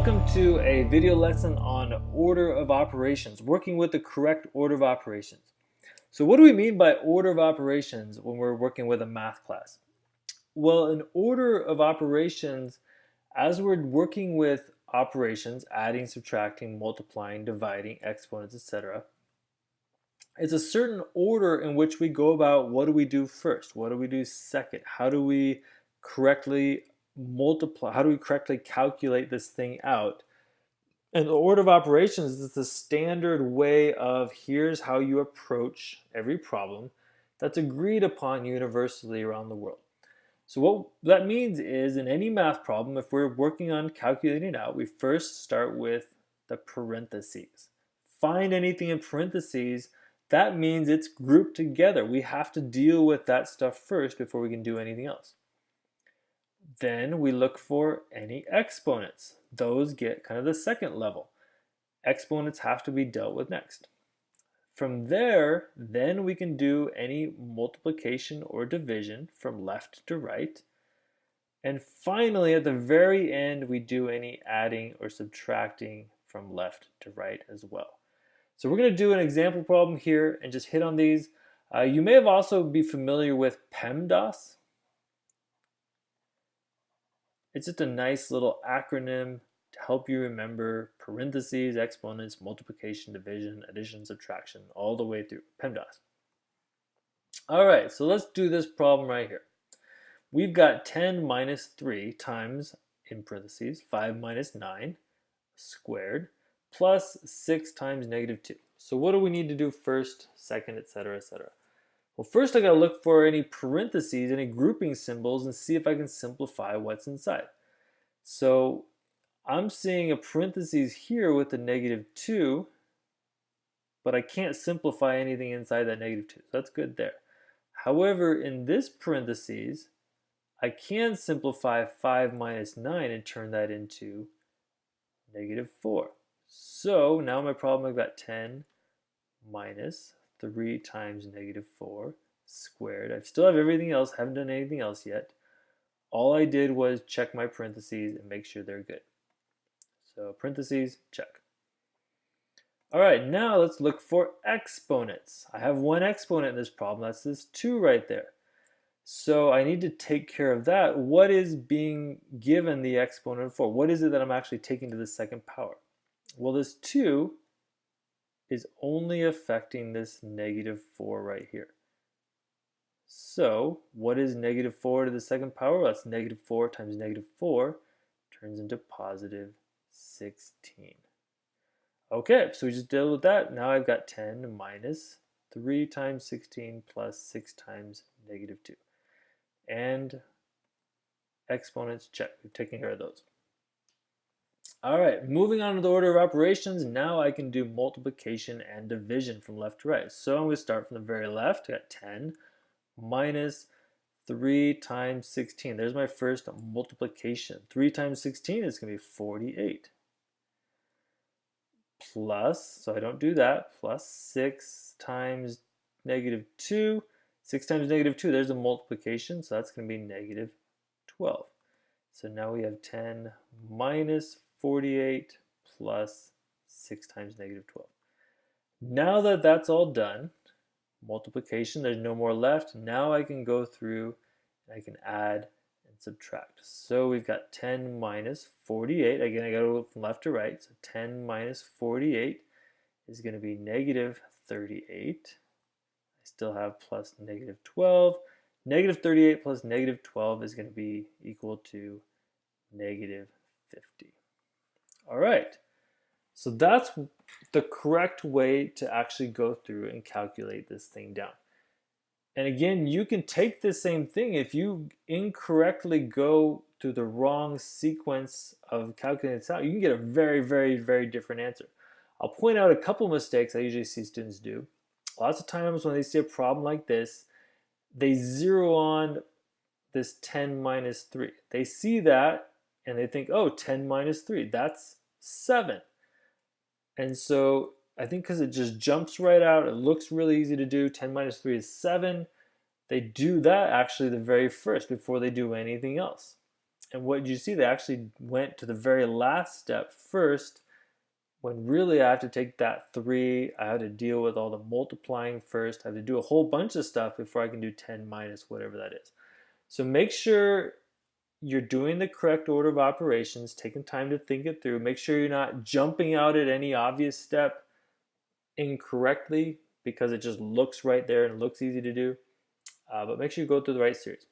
Welcome to a video lesson on order of operations, working with the correct order of operations. So what do we mean by order of operations when we're working with a math class? Well, an order of operations, as we're working with operations, adding, subtracting, multiplying, dividing, exponents, etc., it's a certain order in which we go about what do we do first, what do we do second, how do we correctly multiply, how do we correctly calculate this thing out. And the order of operations is the standard way of here's how you approach every problem that's agreed upon universally around the world. So what that means is in any math problem, if we're working on calculating it out, we first start with the parentheses. Find anything in parentheses, that means it's grouped together. We have to deal with that stuff first before we can do anything else. Then we look for any exponents. Those get kind of the second level. Exponents have to be dealt with next. From there, then we can do any multiplication or division from left to right. And finally, at the very end, we do any adding or subtracting from left to right as well. So we're going to do an example problem here and just hit on these. You may have also be familiar with PEMDAS. It's just a nice little acronym to help you remember parentheses, exponents, multiplication, division, addition, subtraction, all the way through PEMDAS. All right, so let's do this problem right here. We've got 10 minus 3 times, in parentheses, 5 minus 9 squared plus 6 times negative 2. So what do we need to do first, second, etc., etc.? Well, first I gotta look for any parentheses, any grouping symbols, and see if I can simplify what's inside. So I'm seeing a parentheses here with the negative 2, but I can't simplify anything inside that negative 2. So that's good there. However, in this parentheses, I can simplify 5 minus 9 and turn that into negative 4. So now my problem, I've got 10 minus 3 times negative 4 squared. I still have everything else, haven't done anything else yet. All I did was check my parentheses and make sure they're good. So parentheses, check. All right, now let's look for exponents. I have one exponent in this problem, that's this 2 right there. So I need to take care of that. What is being given the exponent for? What is it that I'm actually taking to the second power? Well, this 2 is only affecting this negative 4 right here. So what is negative 4 to the second power? Well, that's negative 4 times negative 4 turns into positive 16. Okay, so we just dealt with that. Now I've got 10 minus 3 times 16 plus 6 times negative 2. And exponents, check. We've taken care of those. All right, moving on to the order of operations, now I can do multiplication and division from left to right. So I'm going to start from the very left. I got 10 minus 3 times 16. There's my first multiplication. 3 times 16 is going to be 48. Plus, so I don't do that, plus 6 times negative 2. 6 times negative 2, there's a multiplication, so that's going to be negative 12. So now we have 10 minus 48 plus 6 times negative 12. Now that that's all done, multiplication, there's no more left. Now I can go through and I can add and subtract. So we've got 10 minus 48. Again, I got to go from left to right. So 10 minus 48 is going to be negative 38. I still have plus negative 12. Negative 38 plus negative 12 is going to be equal to negative 50. All right, so that's the correct way to actually go through and calculate this thing down. And again, you can take the same thing. If you incorrectly go through the wrong sequence of calculating this out, you can get a very, very, very different answer. I'll point out a couple mistakes I usually see students do. Lots of times when they see a problem like this, they zero on this 10 minus 3. They see that and they think, oh, 10 minus 3, that's 7. And so I think because it just jumps right out, it looks really easy to do. 10 minus 3 is 7. They do that actually the very first before they do anything else. And what you see, they actually went to the very last step first, when really I have to take that 3, I have to deal with all the multiplying first, I have to do a whole bunch of stuff before I can do 10 minus whatever that is. So make sure you're doing the correct order of operations, taking time to think it through. Make sure you're not jumping out at any obvious step incorrectly because it just looks right there and looks easy to do. But make sure you go through the right series.